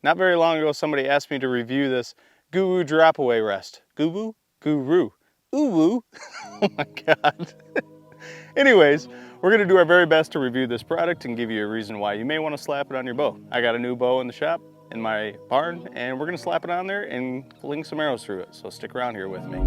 Not very long ago, somebody asked me to review this Guru drop away rest. Guru? Guru. Ooh. Oh my God. Anyways, we're gonna do our very best to review this product and give you a reason why you may want to slap it on your bow. I got a new bow in the shop, in my barn, and we're gonna slap it on there and fling some arrows through it. So stick around here with me.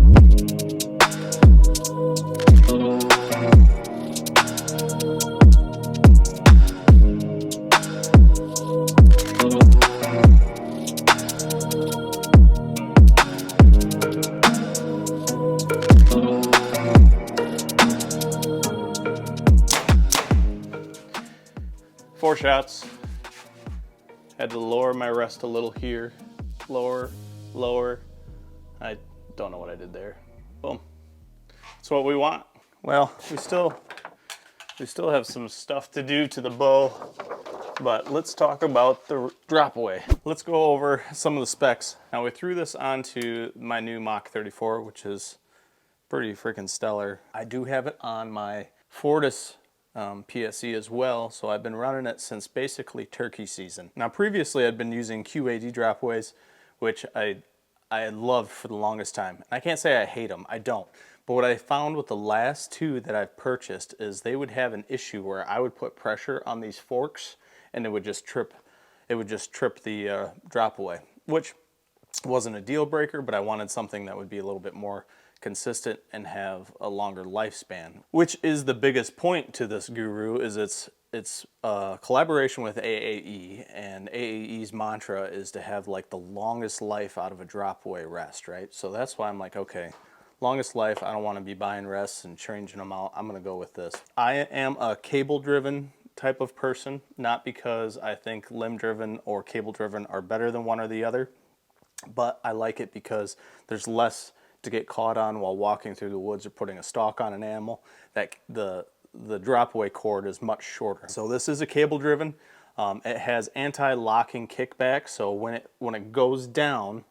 4 shots. Had to lower my rest a little here. Lower, lower. I don't know what I did there. Boom. That's what we want. Well, we still have some stuff to do to the bow, but let's talk about the drop away. Let's go over some of the specs. Now we threw this onto my new Mach 34, which is pretty freaking stellar. I do have it on my Fortis PSE as well, so I've been running it since basically turkey season. Now previously I'd been using QAD dropaways, which I had loved for the longest time. I can't say I hate them, I don't. But what I found with the last two that I've purchased is they would have an issue where I would put pressure on these forks and it would just trip the drop away, which wasn't a deal breaker, but I wanted something that would be a little bit more consistent and have a longer lifespan, which is the biggest point to this Guru. Is it's collaboration with AAE, and AAE's mantra is to have like the longest life out of a drop away rest, right? So that's why I'm like, okay, longest life, I don't want to be buying rests and changing them out. I'm going to go with this. I am a cable driven type of person, not because I think limb driven or cable driven are better than one or the other, but I like it because there's less to get caught on while walking through the woods or putting a stalk on an animal. That the drop away cord is much shorter. So this is a cable driven. It has anti-locking kickback, so when it goes down,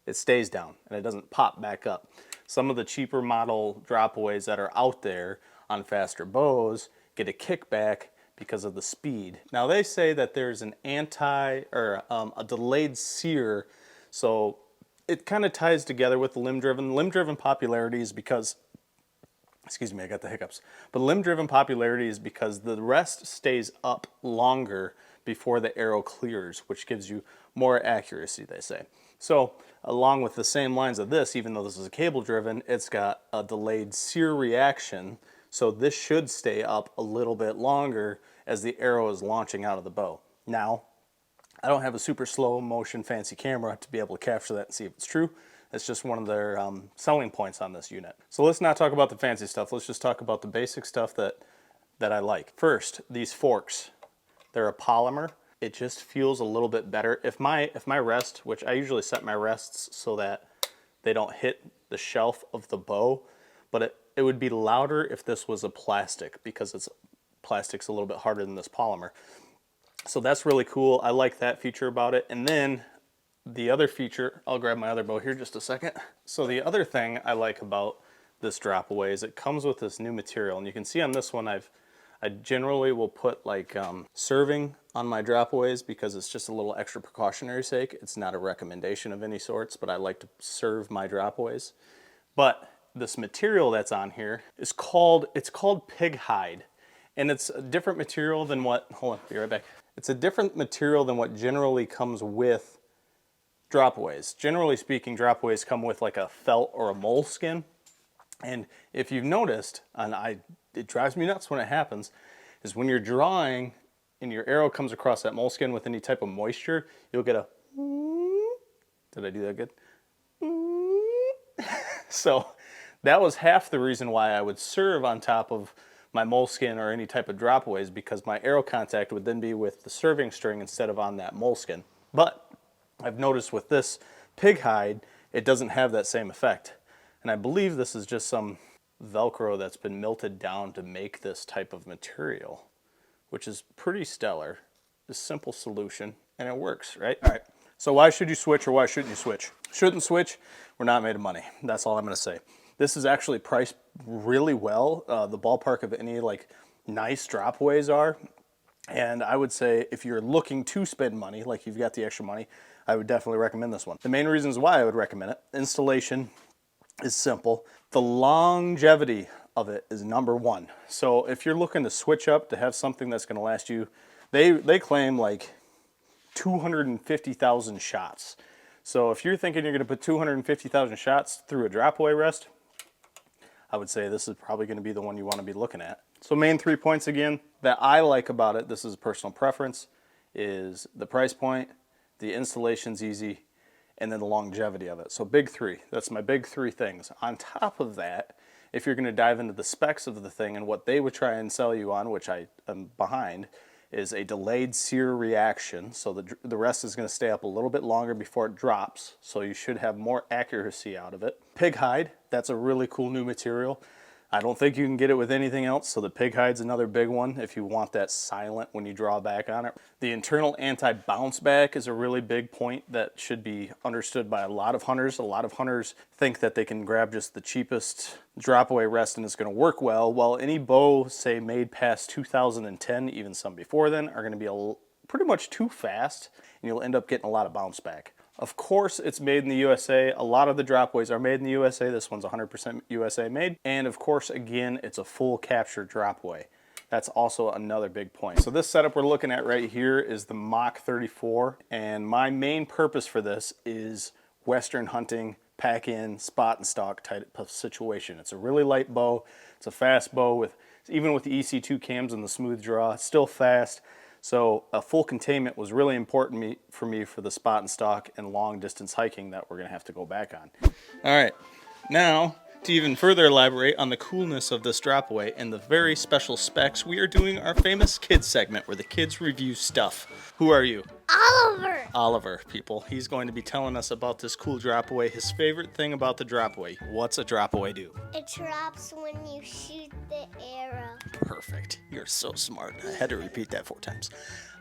it stays down and it doesn't pop back up. Some of the cheaper model dropaways that are out there on faster bows get a kickback because of the speed. Now they say that there's an a delayed sear, so it kind of ties together with the limb driven. Limb driven popularity is because, excuse me, I got the hiccups. But limb driven popularity is because the rest stays up longer before the arrow clears, which gives you more accuracy, they say. So along with the same lines of this, even though this is a cable driven, it's got a delayed sear reaction. So this should stay up a little bit longer as the arrow is launching out of the bow. Now, I don't have a super slow motion fancy camera to be able to capture that and see if it's true. It's just one of their selling points on this unit. So let's not talk about the fancy stuff. Let's just talk about the basic stuff that I like. First, these forks. They're a polymer. It just feels a little bit better. If my rest, which I usually set my rests so that they don't hit the shelf of the bow, but it would be louder if this was a plastic, because plastic's a little bit harder than this polymer. So that's really cool. I like that feature about it. And then the other feature, I'll grab my other bow here just a second. So the other thing I like about this drop away is it comes with this new material. And you can see on this one, I generally will put like serving on my dropaways because it's just a little extra precautionary sake. It's not a recommendation of any sorts, but I like to serve my dropaways. But this material that's on here is called pig hide. And it's a different material than what, hold on, be right back. It's a different material than what generally comes with dropaways. Generally speaking, dropaways come with like a felt or a moleskin. And if you've noticed, and it drives me nuts when it happens, is when you're drawing and your arrow comes across that moleskin with any type of moisture, you'll get a, did I do that good? So that was half the reason why I would serve on top of my moleskin or any type of dropaways, because my arrow contact would then be with the serving string instead of on that moleskin. But I've noticed with this pig hide, it doesn't have that same effect. And I believe this is just some Velcro that's been melted down to make this type of material, which is pretty stellar. A simple solution, and it works, right? All right, so why should you switch or why shouldn't you switch? Shouldn't switch, we're not made of money. That's all I'm gonna say. This is actually priced really well. The ballpark of any like nice dropaways are. And I would say if you're looking to spend money, like you've got the extra money, I would definitely recommend this one. The main reasons why I would recommend it: installation is simple. The longevity of it is number one. So if you're looking to switch up to have something that's going to last you, they claim like 250,000 shots. So if you're thinking you're going to put 250,000 shots through a drop away rest, I would say this is probably going to be the one you want to be looking at. So main 3 points again that I like about it, this is personal preference, is the price point, the installation's easy, and then the longevity of it. So big three, that's my big three things. On top of that, if you're going to dive into the specs of the thing and what they would try and sell you on, which I am behind, is a delayed sear reaction. So the rest is going to stay up a little bit longer before it drops, so you should have more accuracy out of it. Pig hide, that's a really cool new material. I don't think you can get it with anything else, so the pig hide's another big one if you want that silent when you draw back on it. The internal anti-bounce back is a really big point that should be understood by a lot of hunters. A lot of hunters think that they can grab just the cheapest drop away rest and it's going to work well. Well, any bow, say made past 2010, even some before then, are going to be pretty much too fast, and you'll end up getting a lot of bounce back. Of course, it's made in the USA. A lot of the dropways are made in the USA. This one's 100% USA made. And of course, again, it's a full capture dropway. That's also another big point. So this setup we're looking at right here is the Mach 34. And my main purpose for this is Western hunting, pack in, spot and stalk type of situation. It's a really light bow. It's a fast bow even with the EC2 cams and the smooth draw, it's still fast. So a full containment was really important for me for the spot and stalk and long distance hiking that we're going to have to go back on. All right, now to even further elaborate on the coolness of this drop away and the very special specs, we are doing our famous kids segment where the kids review stuff. Who are you? Oliver. Oliver, people. He's going to be telling us about this cool drop away, his favorite thing about the drop away. What's a drop away do? It drops when you shoot the arrow. Perfect. You're so smart. I had to repeat that 4 times.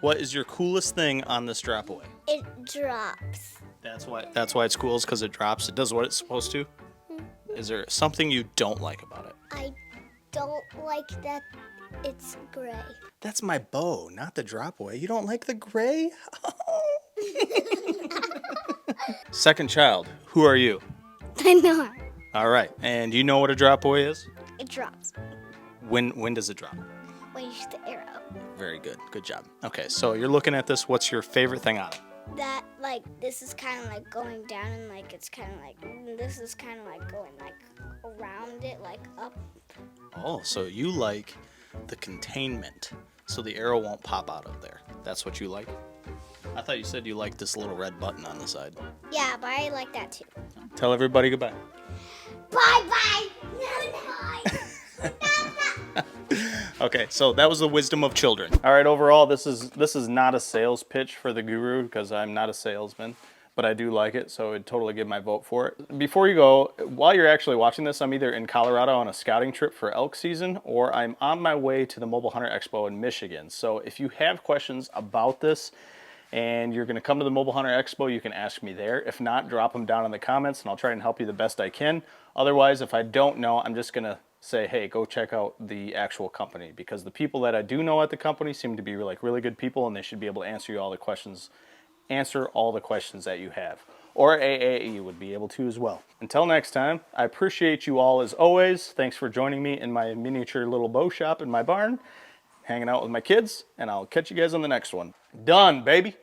What is your coolest thing on this drop away? It drops. That's why it's cool, is because it drops. It does what it's supposed to. Is there something you don't like about it? I don't like that it's gray. That's my bow, not the drop away. You don't like the gray? Second child, who are you? I know. All right, and you know what a drop away is? It drops When does it drop? when you shoot the arrow. Very good. Good job. Okay, so you're looking at this. What's your favorite thing on it? That, like, this is kind of like going down and, like, it's kind of like, this is kind of like going, like, around it, like, up. Oh, so you like the containment, so the arrow won't pop out of there. That's what you like? I thought you said you liked this little red button on the side. Yeah, but I like that too. Tell everybody goodbye. Bye-bye. No. Okay, so that was the wisdom of children. All right, overall, this is not a sales pitch for the Guru because I'm not a salesman, but I do like it, so I'd totally give my vote for it. Before you go, while you're actually watching this, I'm either in Colorado on a scouting trip for elk season, or I'm on my way to the Mobile Hunter Expo in Michigan. So if you have questions about this and you're gonna come to the Mobile Hunter Expo, you can ask me there. If not, drop them down in the comments and I'll try and help you the best I can. Otherwise, if I don't know, I'm just gonna say, hey, go check out the actual company, because the people that I do know at the company seem to be like really good people, and they should be able to answer all the questions that you have. Or AAE would be able to as well. Until next time, I appreciate you all as always. Thanks for joining me in my miniature little bow shop in my barn, hanging out with my kids, and I'll catch you guys on the next one. Done, baby.